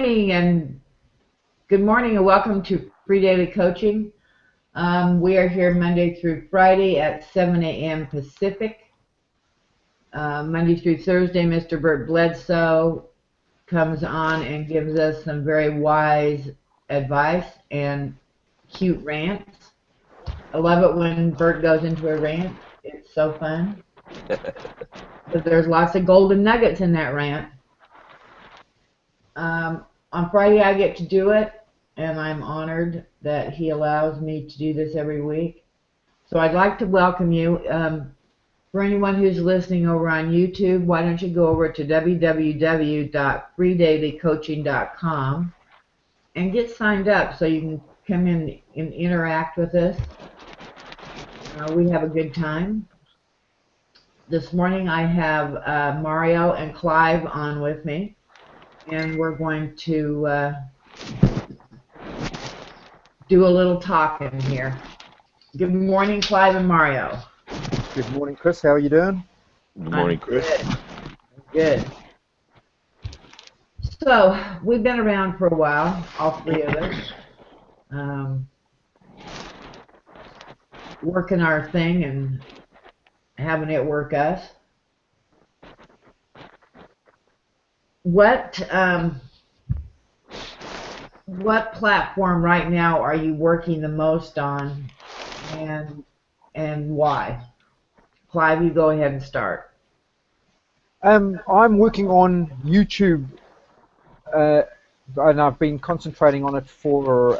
And good morning and welcome to Free Daily Coaching. We are here Monday through Friday at 7 a.m. Pacific. Monday through Thursday, Mr. Bert Bledsoe comes on and gives us some very wise advice and cute rants. I love it when Bert goes into a rant. It's so fun. But there's lots of golden nuggets in that rant. On Friday I get to do it, and I'm honored that he allows me to do this every week. So I'd like to welcome you. For anyone who's listening over on YouTube, why don't you go over to www.freedailycoaching.com and get signed up so you can come in and interact with us. We have a good time. This morning I have Mario and Clive on with me, and we're going to do a little talking here. Good morning, Clive and Mario. Good morning, Chris. How are you doing? Good morning, Chris. Good. So, we've been around for a while, all three of us, working our thing and having it work us. What platform right now are you working the most on, and why? Clive, you go ahead and start. I'm working on YouTube, and I've been concentrating on it for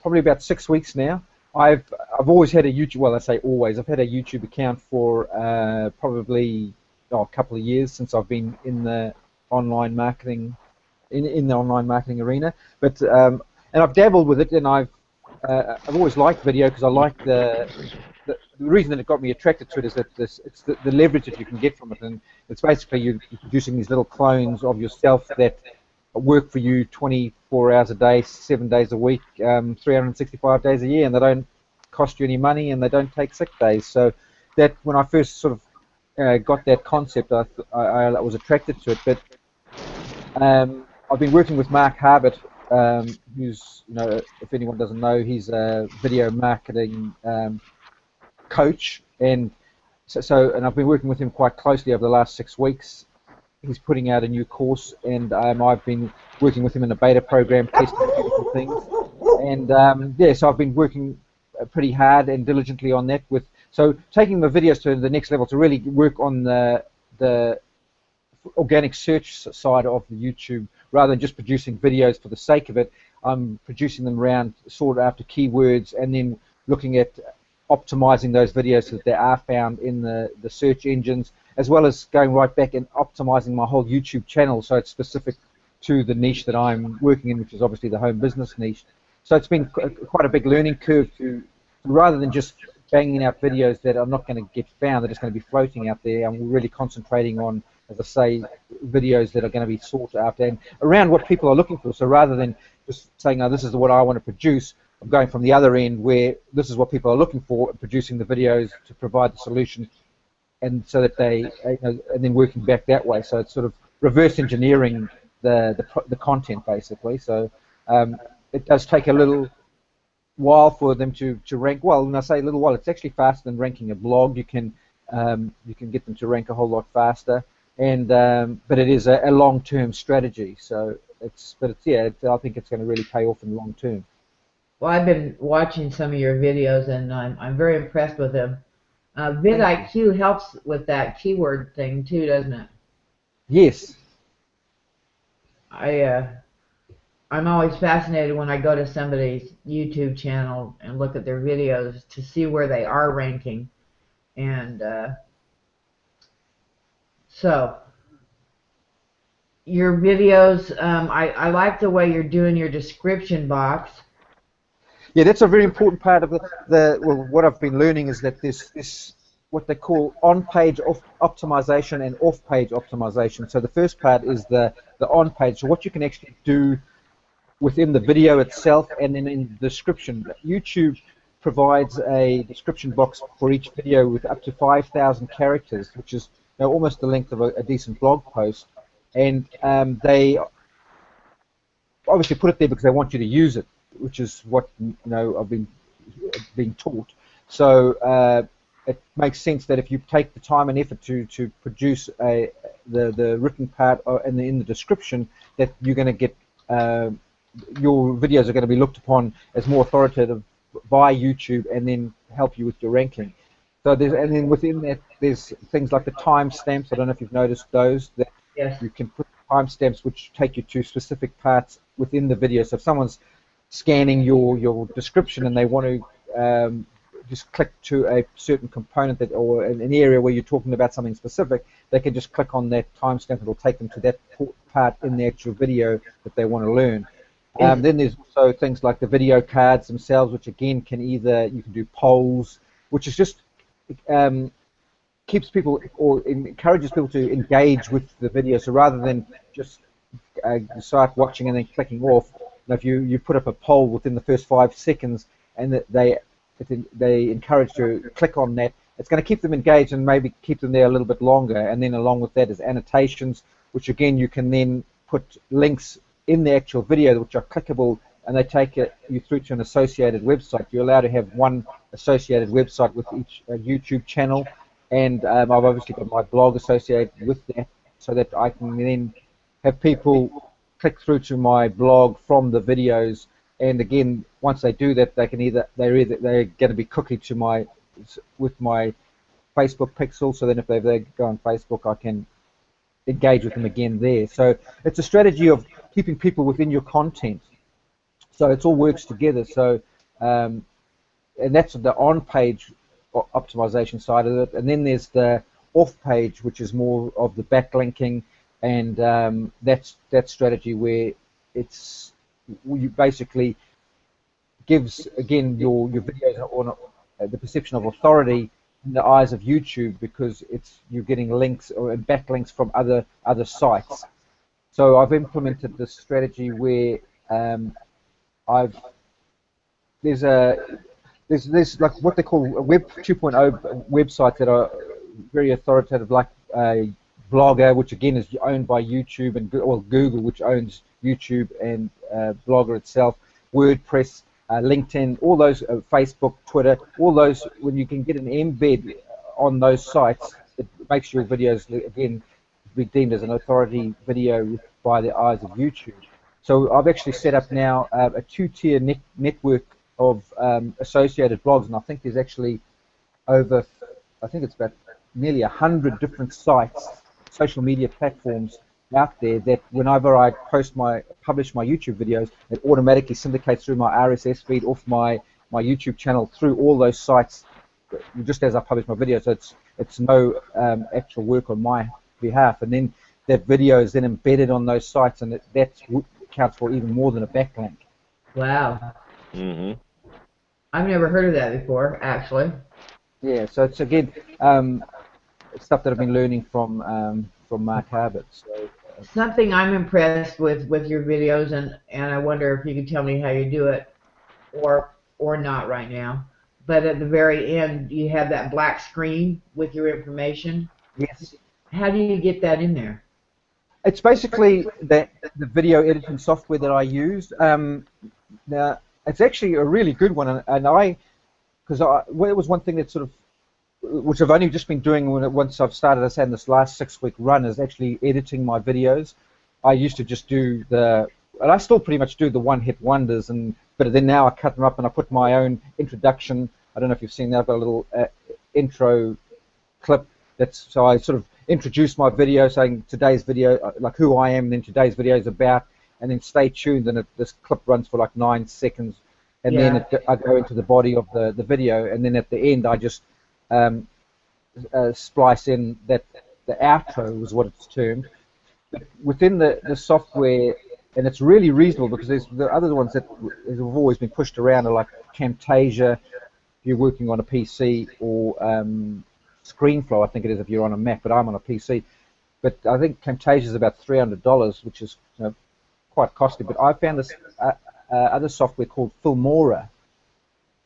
probably about 6 weeks now. I've always had a YouTube. Well, I say always. I've had a YouTube account for probably a couple of years since I've been in the online marketing. In the online marketing arena, but and I've dabbled with it, and I've always liked video because I like the reason that it got me attracted to it is that it's the leverage that you can get from it, and it's basically you're producing these little clones of yourself that work for you 24 hours a day, 7 days a week, 365 days a year, and they don't cost you any money, and they don't take sick days. So that when I first sort of got that concept, I was attracted to it, but I've been working with Mark Harbert, who's, if anyone doesn't know, he's a video marketing coach, and and I've been working with him quite closely over the last 6 weeks. He's putting out a new course, and I've been working with him in a beta program, testing technical things, and so I've been working pretty hard and diligently on that. So taking the videos to the next level to really work on the organic search side of the YouTube, rather than just producing videos for the sake of it. I'm producing them around sought after keywords, and then looking at optimizing those videos so that they are found in the search engines, as well as going right back and optimizing my whole YouTube channel so it's specific to the niche that I'm working in, which is obviously the home business niche. So it's been quite a big learning curve to rather than just banging out videos that are not going to get found, they're just going to be floating out there, and we're really concentrating on, as I say, videos that are going to be sought after and around what people are looking for. So rather than just saying, "Oh, this is what I want to produce," I'm going from the other end where this is what people are looking for, producing the videos to provide the solution, and so that they, and then working back that way. So it's sort of reverse engineering the content basically. So it does take a little while for them to rank well. And I say a little while, it's actually faster than ranking a blog. You can get them to rank a whole lot faster. And but it is a long-term strategy. So I think it's going to really pay off in the long term. Well, I've been watching some of your videos, and I'm very impressed with them. vidIQ helps with that keyword thing too, doesn't it? Yes. I'm always fascinated when I go to somebody's YouTube channel and look at their videos to see where they are ranking, and so your videos, I like the way you're doing your description box. Yeah, that's a very important part of what I've been learning is that this what they call on-page optimization and off-page optimization. So the first part is the on-page, so what you can actually do within the video itself, and then in the description. YouTube provides a description box for each video with up to 5,000 characters, which is almost the length of a decent blog post, and they obviously put it there because they want you to use it, which is what I've been being taught. So it makes sense that if you take the time and effort to produce the written part in the description, that you're going to get your videos are going to be looked upon as more authoritative by YouTube, and then help you with your ranking. So and then within that, there's things like the timestamps. I don't know if you've noticed those, that Yes. you can put timestamps which take you to specific parts within the video. So if someone's scanning your description and they want to just click to a certain component or an area where you're talking about something specific, they can just click on that timestamp. It'll take them to that part in the actual video that they want to learn. Then there's also things like the video cards themselves, which again you can do polls, which is just keeps people or encourages people to engage with the video. So rather than just start watching and then clicking off, if you put up a poll within the first 5 seconds and that they encourage to click on that, it's going to keep them engaged and maybe keep them there a little bit longer. And then along with that is annotations, which again you can then put links in the actual video which are clickable, and they take you through to an associated website. You're allowed to have one associated website with each YouTube channel, and I've obviously got my blog associated with that, so that I can then have people click through to my blog from the videos. And again, once they do that, they're going to be cookied to with my Facebook pixel. So then if they go on Facebook, I can engage with them again there. So it's a strategy of keeping people within your content. So it all works together. So and that's the on-page optimization side of it. And then there's the off-page, which is more of the backlinking, and that's that strategy where you basically gives again your videos on the perception of authority in the eyes of YouTube, because you're getting links or backlinks from other sites. So I've implemented this strategy where there's like what they call Web 2.0 websites that are very authoritative, like Blogger, which again is owned by YouTube, and Google, which owns YouTube and Blogger itself, WordPress, LinkedIn, all those, Facebook, Twitter, all those. When you can get an embed on those sites, it makes your videos again be deemed as an authority video by the eyes of YouTube. So I've actually set up now a two-tier network of associated blogs, and I think there's actually I think it's about nearly 100 different sites, social media platforms out there, that whenever I publish my YouTube videos, it automatically syndicates through my RSS feed off my YouTube channel through all those sites just as I publish my videos. So it's no actual work on my behalf, and then that video is then embedded on those sites, and that counts for even more than a backlink. Wow. Mm-hmm. I've never heard of that before, actually. Yeah, so it's again stuff that I've been learning from Mark Harbert. So, Something I'm impressed with your videos, and I wonder if you could tell me how you do it, or not right now. But at the very end, you have that black screen with your information. yes. How do you get that in there? It's basically the video editing software that I use. Now, it's actually a really good one, and it was one thing that sort of, which I've only just been doing once I've started, in this last 6-week run, is actually editing my videos. I used to just do and I still pretty much do the one-hit wonders, but then now I cut them up and I put my own introduction. I don't know if you've seen that. I've got a little intro clip. So I sort of introduce my video, saying today's video, like who I am, and then today's video is about, and then stay tuned, and this clip runs for like 9 seconds, and then I go into the body of the video, and then at the end I just splice in the outro, was what it's termed. But within the software, and it's really reasonable, because there's the other ones that have always been pushed around are like Camtasia, if you're working on a PC, or ScreenFlow, I think it is if you're on a Mac, but I'm on a PC. But I think Camtasia is about $300, which is quite costly. But I found this other software called Filmora,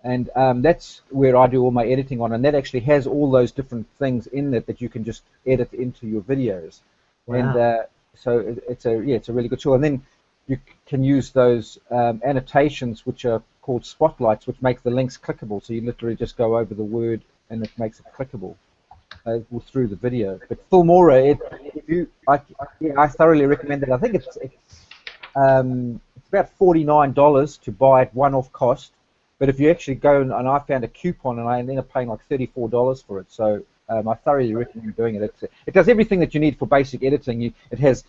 and that's where I do all my editing on, and that actually has all those different things in it that you can just edit into your videos. Wow. And so it's a really good tool. And then you can use those annotations, which are called spotlights, which make the links clickable. So you literally just go over the word and it makes it clickable through the video. But Filmora, yeah, I thoroughly recommend it. I think it's about $49 to buy it one-off cost. But if you actually go and I found a coupon and I ended up paying like $34 for it. So I thoroughly recommend doing it. It does everything that you need for basic editing. It has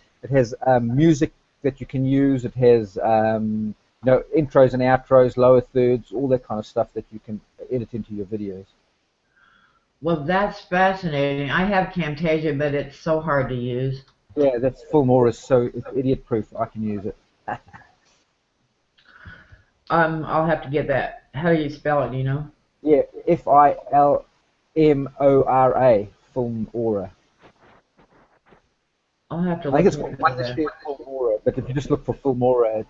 music that you can use. It has intros and outros, lower thirds, all that kind of stuff that you can edit into your videos. Well, that's fascinating. I have Camtasia, but it's so hard to use. Yeah, that's Filmora is it's idiot-proof. I can use it. I'll have to get that. How do you spell it? Do you know? Yeah, Filmora, Filmora. I'll have to I think look it's into called that. Wondershare Filmora, but if you just look for Filmora,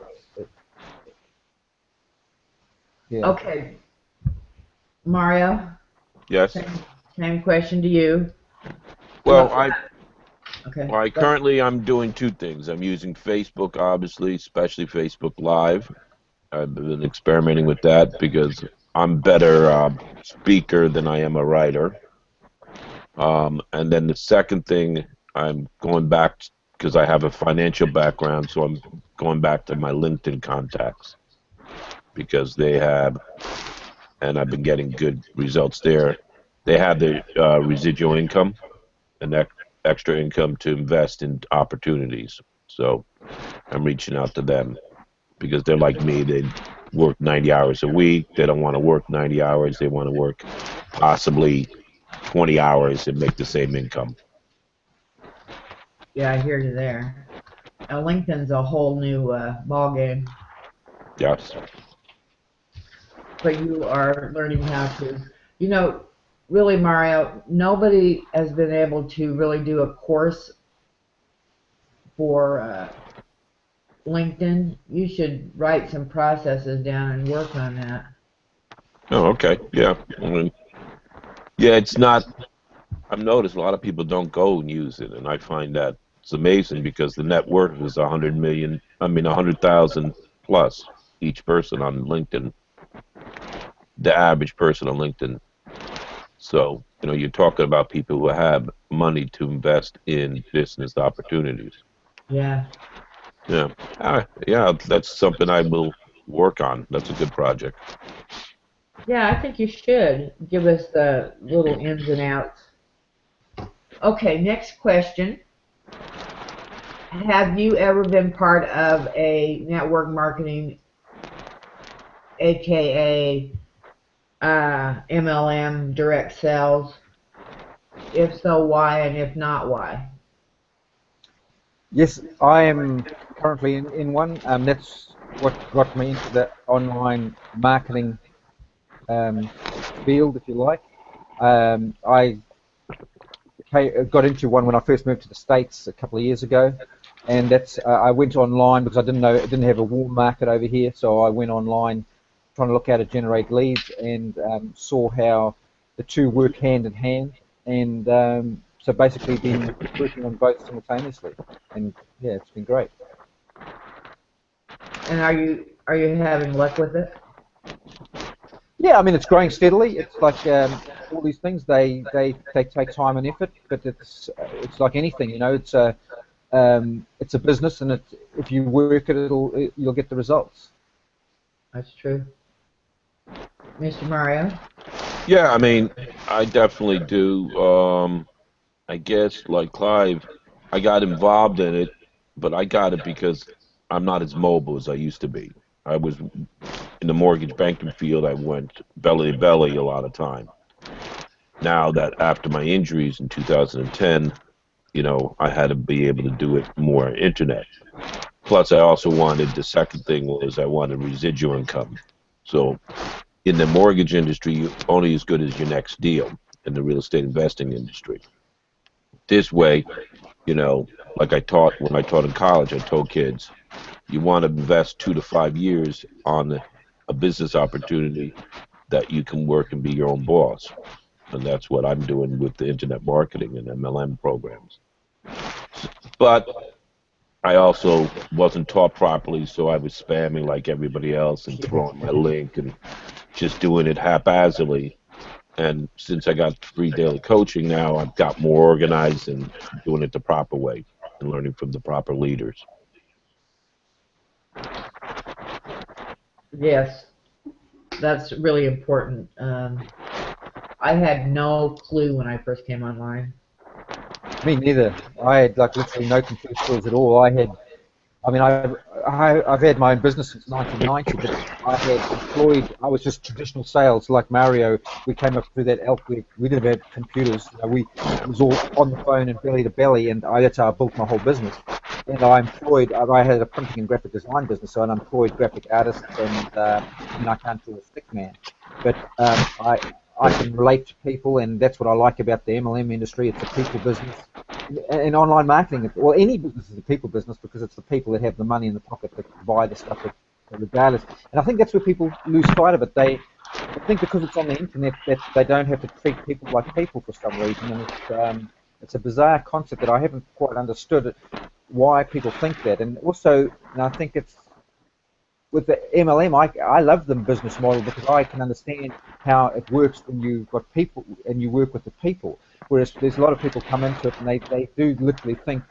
yeah. Okay, Mario. Yes. Same question to you. Well, Okay. I'm doing two things. I'm using Facebook, obviously, especially Facebook Live. I've been experimenting with that because I'm better speaker than I am a writer. And then the second thing, I'm going back because I have a financial background, so I'm going back to my LinkedIn contacts because they have, and I've been getting good results there. They have the residual income and extra income to invest in opportunities. So I'm reaching out to them because they're like me. They work 90 hours a week. They don't want to work 90 hours. They want to work possibly 20 hours and make the same income. Yeah, I hear you there. LinkedIn's a whole new ball game. Yes. But you are learning how to. You know, really, Mario, nobody has been able to really do a course for LinkedIn. You should write some processes down and work on that. Oh, okay. Yeah. Yeah, it's not. I've noticed a lot of people don't go and use it, and I find that it's amazing because the net worth is 100 million. I mean, 100,000 plus each person on LinkedIn. The average person on LinkedIn. So, you're talking about people who have money to invest in business opportunities. Yeah. Yeah. Yeah, that's something I will work on. That's a good project. Yeah, I think you should give us the little ins and outs. Okay, next question. Have you ever been part of a network marketing, aka MLM, direct sales? If so, why? And if not, why? Yes, I am currently in one. That's what got me into the online marketing field, if you like. I got into one when I first moved to the States a couple of years ago, and that's I went online because I didn't have a warm market over here, so I went online trying to look how to generate leads and saw how the two work hand in hand, and so basically been working on both simultaneously, and yeah, it's been great. And are you having luck with it? Yeah, I mean it's growing steadily. It's like all these things they take time and effort, but it's like anything, it's a business, and if you work it, you'll get the results. That's true. Mr. Mario? Yeah, I mean, I definitely do. I guess like Clive, I got involved in it, but I got it because I'm not as mobile as I used to be. I was in the mortgage banking field. I went belly to belly a lot of time. Now that after my injuries in 2010, I had to be able to do it more internet. Plus, I also wanted the second thing was I wanted residual income. So in the mortgage industry, you're only as good as your next deal in the real estate investing industry. This way, like when I taught in college, I told kids, you want to invest 2 to 5 years on a business opportunity that you can work and be your own boss. And that's what I'm doing with the internet marketing and MLM programs. But I also wasn't taught properly, so I was spamming like everybody else and throwing my link and just doing it haphazardly. And since I got free daily coaching now, I've got more organized and doing it the proper way and learning from the proper leaders. Yes, that's really important. I had no clue when I first came online. Me neither. I had like literally no computer skills at all. I mean, I've had my own business since 1990, but I was just traditional sales like Mario. We came up through that elk. We didn't have computers. It was all on the phone and belly to belly, and that's how I built my whole business. And I had a printing and graphic design business, so I employed graphic artists, and I mean, I can't draw a stick man, but I can relate to people, and that's what I like about the MLM industry. It's a people business. In online marketing, well, any business is a people business because it's the people that have the money in the pocket that buy the stuff regardless. And I think that's where people lose sight of it. They think because it's on the internet that they don't have to treat people like people for some reason, and it's a bizarre concept that I haven't quite understood why people think that. And also, I think it's with the MLM, I love the business model because I can understand how it works when you've got people and you work with the people. Whereas there's a lot of people come into it and they do literally think,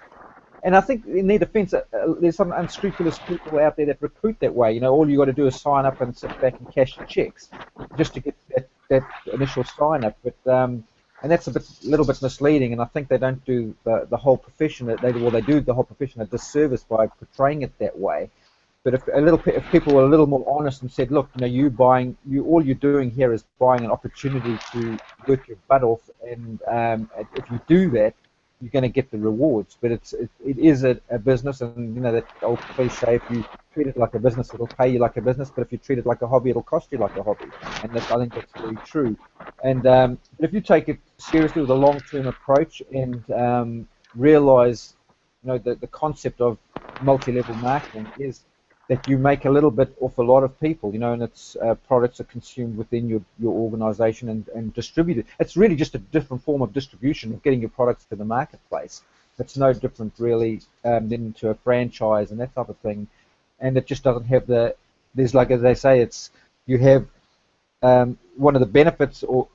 and I think in their defense, there's some unscrupulous people out there that recruit that way. All you got to do is sign up and sit back and cash your checks just to get that initial sign up. But and that's little bit misleading, and I think they don't do the whole profession. They do the whole profession a disservice by portraying it that way. But if people were a little more honest and said, look, all you're doing here is buying an opportunity to work your butt off, and if you do that, you're going to get the rewards. But it is a business, and that old cliche: if you treat it like a business, it'll pay you like a business. But if you treat it like a hobby, it'll cost you like a hobby. And I think that's very true. And but if you take it seriously with a long-term approach and realize, the concept of multi-level marketing is that you make a little bit off a lot of people, and its products are consumed within your organization and distributed. It's really just a different form of distribution of getting your products to the marketplace. It's no different really than to a franchise and that type of thing. And it just doesn't have there's like, as they say, you have one of the benefits of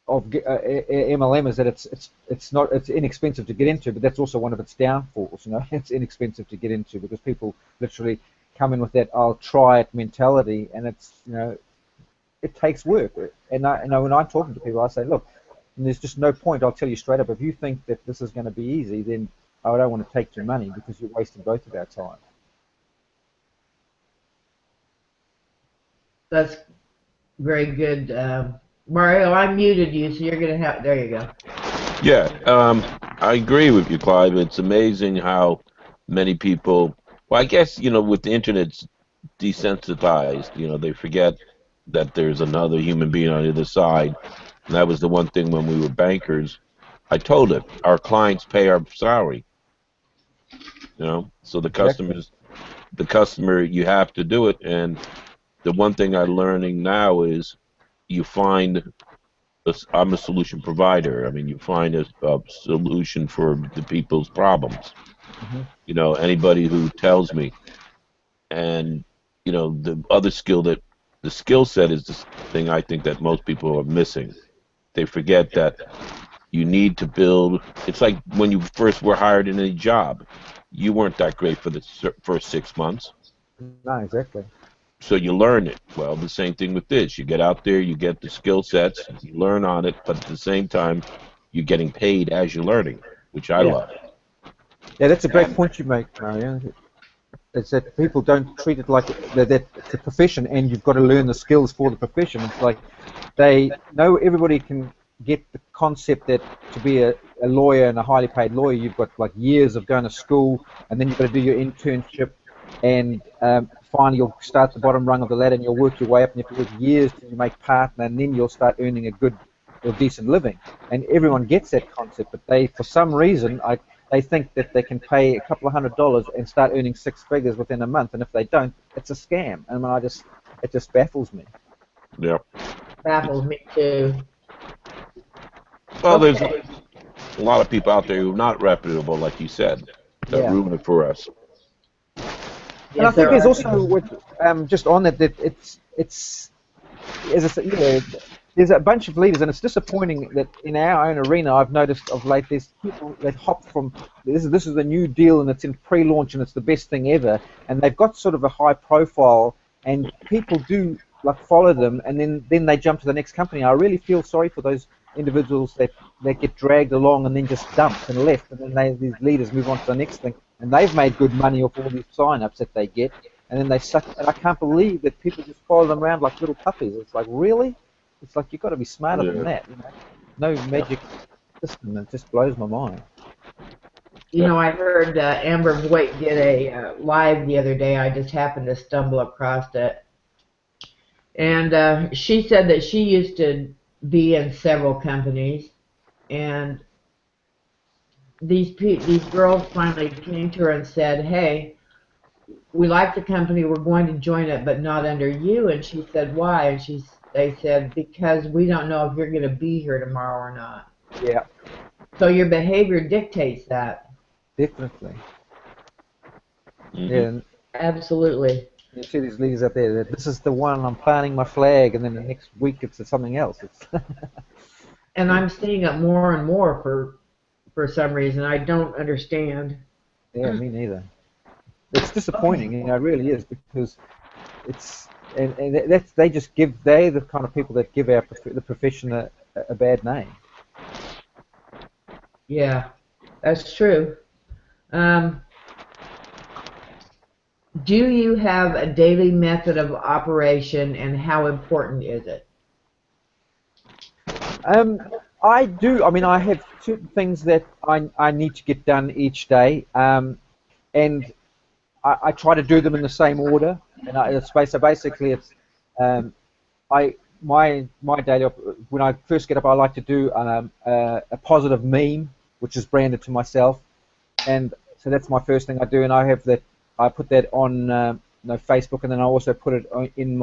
MLM is that it's inexpensive to get into, but that's also one of its downfalls. It's inexpensive to get into because people literally come in with that "I'll try it" mentality, and it takes work. And when I'm talking to people, I say, look, there's just no point. I'll tell you straight up, if you think that this is going to be easy, then I don't want to take your money because you're wasting both of our time. That's very good. Mario, I muted you, so you're going to have, there you go. Yeah, I agree with you, Clive. It's amazing how many people, well, I guess, with the internet, it's desensitized. They forget that there's another human being on the other side. And that was the one thing when we were bankers. I told it, our clients pay our salary, so Exactly. the customer, you have to do it. And the one thing I'm learning now is you find I'm a solution provider. I mean, you find a solution for the people's problems. Hmm. Anybody who tells me, and the skill set is the thing I think that most people are missing. They forget that you need to build. It's like when you first were hired in a job, you weren't that great for the first 6 months. No, exactly. So you learn it. Well, the same thing with this. You get out there, you get the skill sets, you learn on it, but at the same time, you're getting paid as you're learning, which I Yeah. love. Yeah, that's a great point you make, Mario. It's that people don't treat it like that it's a profession, and you've got to learn the skills for the profession. It's like they know everybody can get the concept that to be a lawyer and a highly paid lawyer, you've got like years of going to school, and then you've got to do your internship, and finally you'll start the bottom rung of the ladder, and you'll work your way up, and you have to work years till you make partner, and then you'll start earning a good or decent living. And everyone gets that concept, but for some reason, they think that they can pay a couple of $100 and start earning six figures within a month, and if they don't, it's a scam. And it just baffles me. Yeah. Baffles me too. Well, there's Okay. a lot of people out there who are not reputable, like you said, that Yeah. ruin it for us. And I Yes, think there there's are also some. with just on that it's as I said, there's a bunch of leaders, and it's disappointing that in our own arena, I've noticed of late, there's people that hop from this is a new deal and it's in pre-launch and it's the best thing ever, and they've got sort of a high profile, and people do like follow them, and then they jump to the next company. I really feel sorry for those individuals that get dragged along and then just dumped and left, and then these leaders move on to the next thing, and they've made good money off all these sign-ups that they get, and then they suck. And I can't believe that people just follow them around like little puppies. It's like, really? It's like you've got to be smarter than Yeah. that. No magic system. It just blows my mind. I heard Amber Voigt did a live the other day. I just happened to stumble across it. And she said that she used to be in several companies, and these girls finally came to her and said, "Hey, we like the company. We're going to join it, but not under you." And she said, "Why?" And they said, "Because we don't know if you're going to be here tomorrow or not." Yeah, So your behavior dictates that. definitely. Yeah, Hmm. and Absolutely. you see these leaders out there that this is the one I'm planting my flag, and then the next week it's something else. It's And I'm seeing it more and more for some reason. I don't understand. yeah, me neither. It's disappointing, it really is, because it's and that's they're the kind of people that give the profession a bad name. Yeah, that's true. Um, do you have a daily method of operation, and how important is it? Um, I do. I mean, I have certain things that I need to get done each day, and I try to do them in the same order. And so basically, it's um, I my daily when I first get up, I like to do a positive meme, which is branded to myself, and so that's my first thing I do, and I put that on Facebook, and then I also put it in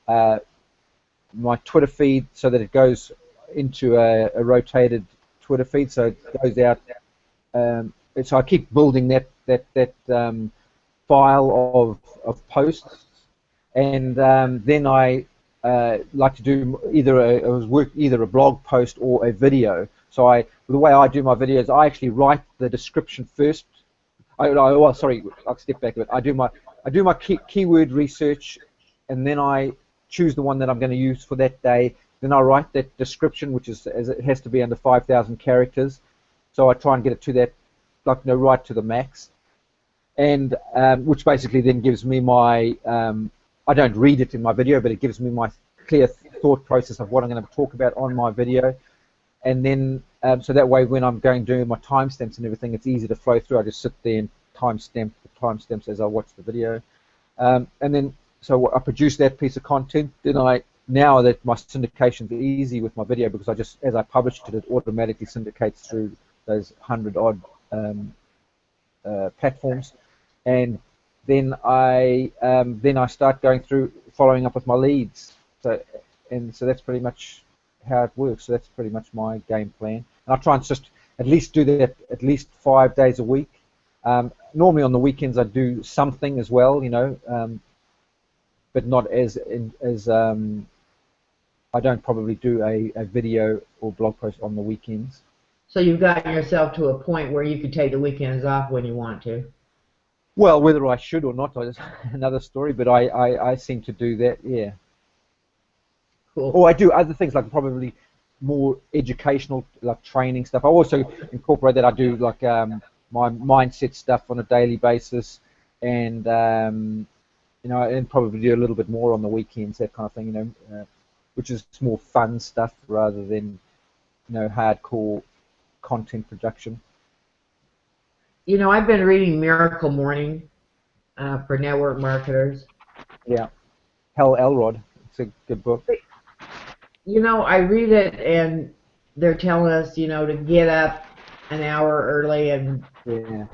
uh, my Twitter feed so that it goes into a rotated Twitter feed, so it goes out. So I keep building that file of posts, and then I like to do either a blog post or a video. So the way I do my videos, I actually write the description first. Well, sorry, I'll step back a bit. I do my keyword research, and then I choose the one that I'm going to use for that day. Then I write that description, which is as it has to be under 5,000 characters. So I try and get it to that, like, right to the max, and which basically then gives me my. I don't read it in my video, but it gives me my clear thought process of what I'm going to talk about on my video, and then so that way when I'm going doing my timestamps and everything, it's easy to flow through. I just sit there and timestamps as I watch the video, and then so I produce that piece of content. Then now that my syndication is easy with my video, because as I publish it, it automatically syndicates through those 100 odd platforms, and then I start going through following up with my leads. So that's pretty much how it works. So that's pretty much my game plan, and I try and just at least do that at least 5 days a week. Normally on the weekends I do something as well, but not as I don't probably do a video or blog post on the weekends. So you've gotten yourself to a point where you could take the weekends off when you want to. Well, whether I should or not is another story, but I seem to do that, yeah. Cool. Or I do other things like probably more educational, like training stuff. I also incorporate that. I do like my mindset stuff on a daily basis, and and probably do a little bit more on the weekends, that kind of thing. Which is more fun stuff rather than hardcore content production. I've been reading Miracle Morning for network marketers. Yeah, Hal Elrod. It's a good book. I read it and they're telling us, to get up an hour early, Yeah,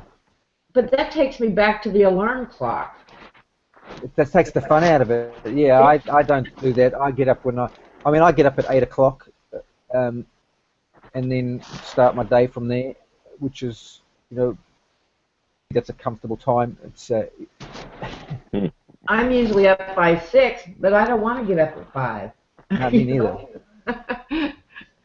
but that takes me back to the alarm clock. it just takes the fun out of it. Yeah, It, I don't do that. I get up I get up at 8 o'clock, um, and then start my day from there, which is that's a comfortable time. It's Hmm. I'm usually up by 6, but I don't want to get up at 5. No, me You neither. know?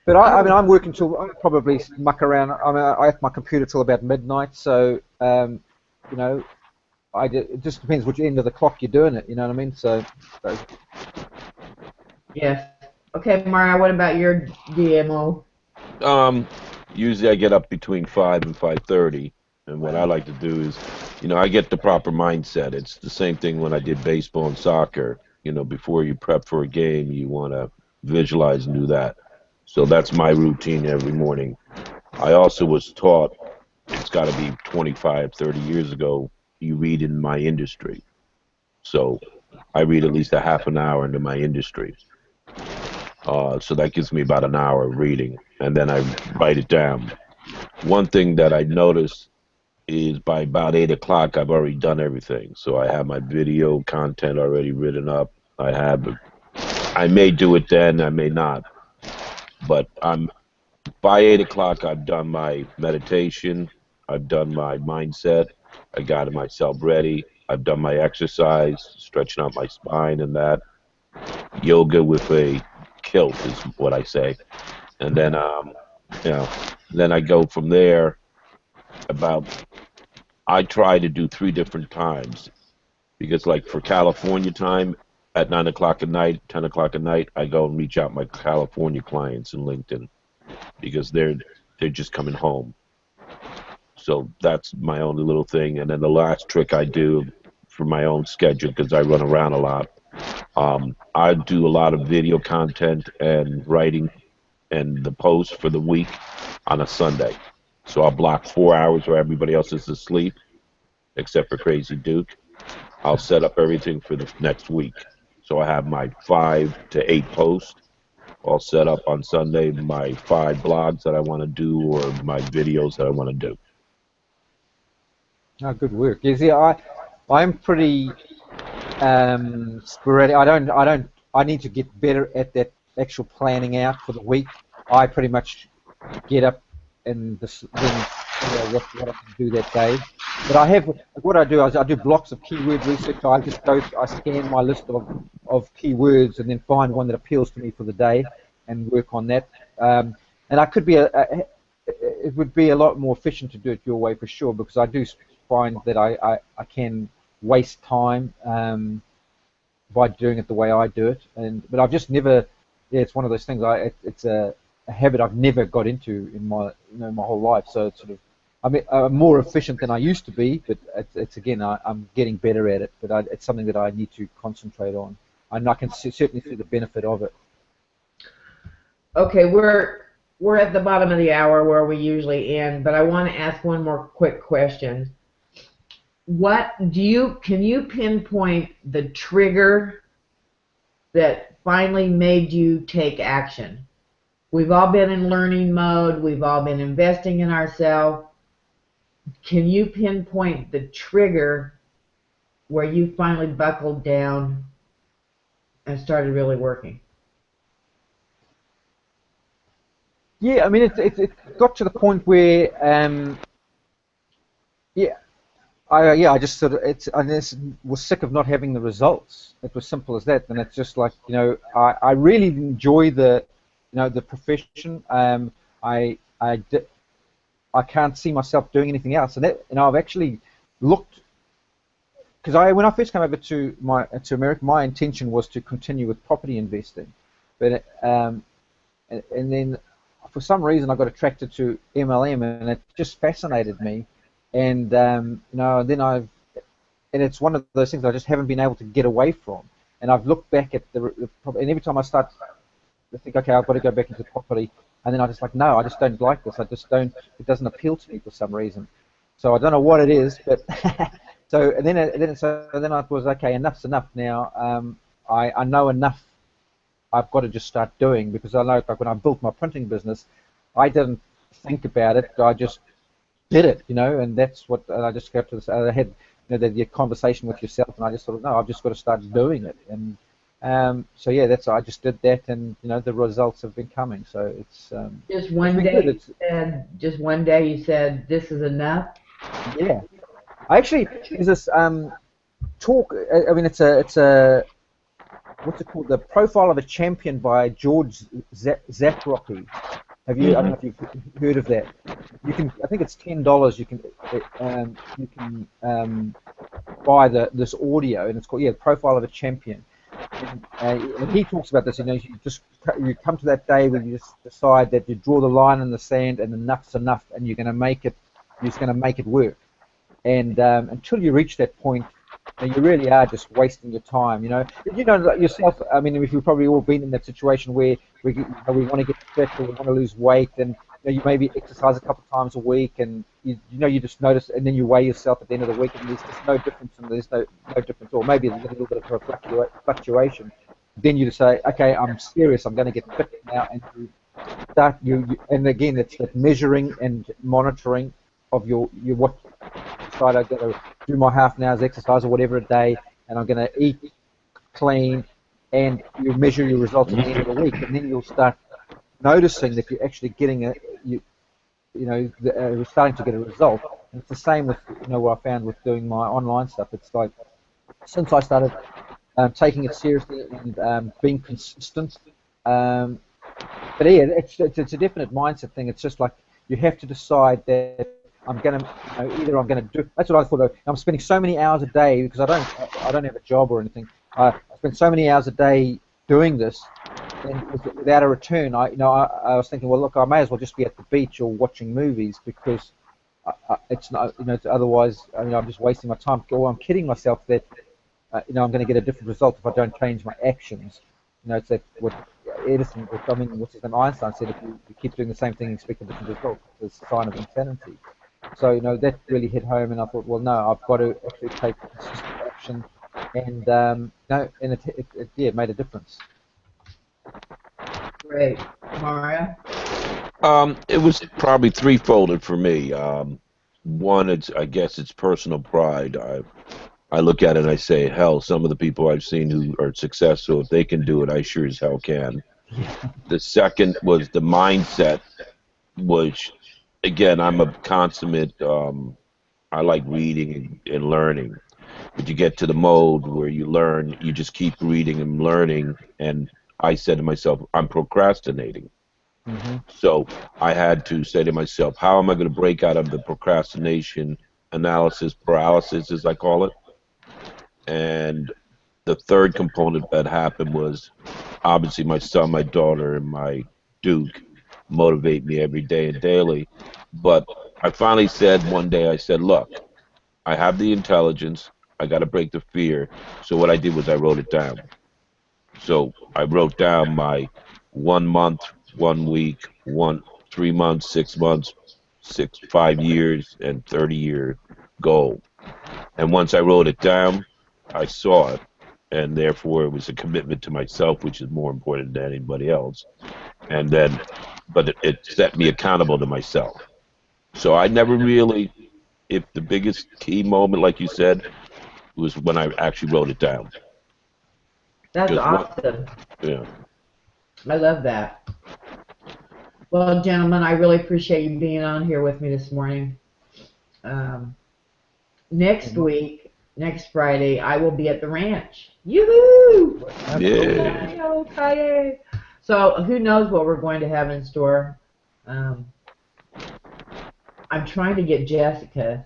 But I mean, Oh, I'm working till I probably muck around. I mean, I have my computer till about midnight. So, you know, it just depends which end of the clock you're doing it. You know what I mean? So yes. Okay, Mara, what about your DMO? Um, Usually I get up between 5 and 5:30, and what I like to do is, I get the proper mindset. It's the same thing when I did baseball and soccer. Before you prep for a game, you want to visualize and do that. So that's my routine every morning. I also was taught it's got to be 25, 30 years ago. You read in my industry, so I read at least a half an hour into my industry. So that gives me about an hour of reading, and then I write it down. One thing that I noticed is by about 8 o'clock, I've already done everything. So I have my video content already written up. I may do it then, I may not, but by 8 o'clock, I've done my meditation, I've done my mindset, I got myself ready, I've done my exercise, stretching out my spine and that. Yoga with a kilt is what I say. And then, you know, then I go from there about I try to do three different times because, like, for California time at 9 o'clock at night, 10 o'clock at night, I go and reach out my California clients in LinkedIn because they're just coming home. So that's my only little thing. And then the last trick I do for my own schedule because I run around a lot. I do a lot of video content and writing and the posts for the week on a Sunday. So I'll block 4 hours where everybody else is asleep except for Crazy Duke. I'll set up everything for the next week. So I have my 5 to 8 posts all set up on Sunday, my 5 blogs that I want to do, or my videos that I want to do. no, good work. You see, I'm pretty sporadic. I need to get better at that actual planning out for the week. I pretty much get up and then figure out what I can do that day. But what I do is I do blocks of keyword research. I scan my list of keywords and then find one that appeals to me for the day and work on that. And I could be it would be a lot more efficient to do it your way for sure because I do find that I can waste time by doing it the way I do it. But I've just never, yeah, it's one of those things. It's a habit I've never got into in my whole life. So it's sort of, I mean, I'm more efficient than I used to be, but it's again, I'm getting better at it. But it's something that I need to concentrate on, and I can certainly see the benefit of it. Okay, we're at the bottom of the hour where we usually end, but I want to ask one more quick question. Can you pinpoint the trigger that finally made you take action? We've all been in learning mode, we've all been investing in ourselves. Can you pinpoint the trigger where you finally buckled down and started really working? Yeah, I mean, it got to the point where, yeah, I just sort of I just was sick of not having the results. It was simple as that, and it's just like I really enjoy the profession. I can't see myself doing anything else, and I've actually looked because when I first came over to America, my intention was to continue with property investing, but and then for some reason I got attracted to MLM, and it just fascinated me, and then and it's one of those things I just haven't been able to get away from. And I've looked back at and every time I start to think, okay, I've got to go back into property, and then I just like, no, I just don't like this. I just don't. It doesn't appeal to me for some reason. So I don't know what it is, but so then I was okay. Enough's enough now. I know enough. I've got to just start doing because I know like when I built my printing business, I didn't think about it. I just did it, and that's what and I just got to this. I had the conversation with yourself, and I just thought, no, I've just got to start doing it, and so yeah, I just did that, and the results have been coming. So Just it's one been good. day just one day you said, this is enough? Yeah. I actually there's this talk. I mean, it's a what's it called? The Profile of a Champion by George Zaprocki. Have you? I don't Hmm. know if you've heard of that. You can. I think it's $10. You can buy this audio, and it's called Profile of a Champion. And he talks about this. You come to that day where you just decide that you draw the line in the sand, and enough's enough, and you're going to make it. You're just going to make it work. And until you reach that point, you really are just wasting your time. Like yourself. I mean, if you've probably all been in that situation where we want to get fit or we want to lose weight, and you maybe exercise a couple of times a week, and you just notice, and then you weigh yourself at the end of the week, and there's just no difference, and there's no difference, or maybe there's a little bit of a fluctuation. Then you just say, okay, I'm serious. I'm going to get fit now, and you start and again, it's that measuring and monitoring of your what decide I'm going to do my half an hour's exercise or whatever a day, and I'm going to eat clean, and you measure your results at the end of the week, and then you'll start noticing that you're actually getting we're starting to get a result. And it's the same with what I found with doing my online stuff. It's like since I started taking it seriously and being consistent. Um, but yeah, it's a definite mindset thing. It's just like you have to decide that I'm gonna, either I'm gonna do. That's what I thought. I'm spending so many hours a day because I don't have a job or anything. I spend so many hours a day doing this, and without a return. I was thinking, well, look, I may as well just be at the beach or watching movies because it's not, otherwise, I'm just wasting my time. Or I'm kidding myself that, I'm going to get a different result if I don't change my actions. It's that what Edison, or what's his name, Einstein said, if you keep doing the same thing and expect a different result, it's a sign of insanity. So, that really hit home, and I thought, well, no, I've got to actually take consistent action, and no, and it made a difference. Great. Mario? It was probably threefolded for me. One, I guess it's personal pride. I look at it and I say, hell, some of the people I've seen who are successful, if they can do it, I sure as hell can. The second was the mindset, which, again, I'm a consummate, I like reading and learning. But you get to the mode where you learn, you just keep reading and learning. And I said to myself, I'm procrastinating. Hmm. So I had to say to myself, how am I going to break out of the procrastination analysis paralysis, as I call it? And the third component that happened was obviously my son, my daughter, and my Duke motivate me every day and daily. But I finally said one day, I said, look, I have the intelligence. I got to break the fear. So what I did was I wrote it down. So I wrote down my 1 month, 1 week, 3 months, 6 months, 5 years, and 30-year goal. And once I wrote it down, I saw it, and therefore it was a commitment to myself, which is more important than anybody else. And then, but it set me accountable to myself. So I never really, if the biggest key moment, like you said, was when I actually wrote it down. That's Because what, awesome. yeah. I love that. Well, gentlemen, I really appreciate you being on here with me this morning. Um, next week, next Friday, I will be at the ranch. Yoo-hoo! Absolutely. Yeah. Okay. So who knows what we're going to have in store. Um, I'm trying to get Jessica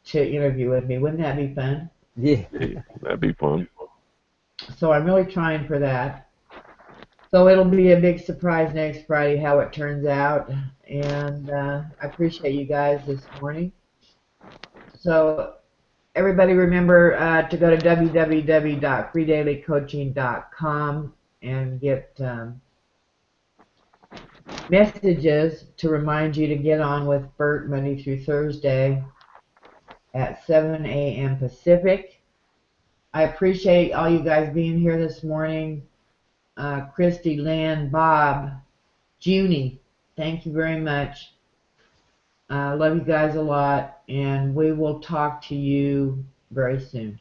to interview with me. Wouldn't that be fun? Yeah. Yeah, that'd be fun. So I'm really trying for that. So it'll be a big surprise next Friday how it turns out. And I appreciate you guys this morning. So everybody remember to go to www.freedailycoaching.com and get messages to remind you to get on with Bert Monday through Thursday at 7 a.m. Pacific. I appreciate all you guys being here this morning. Christy, Lynn, Bob, Junie, thank you very much. Love you guys a lot, and we will talk to you very soon.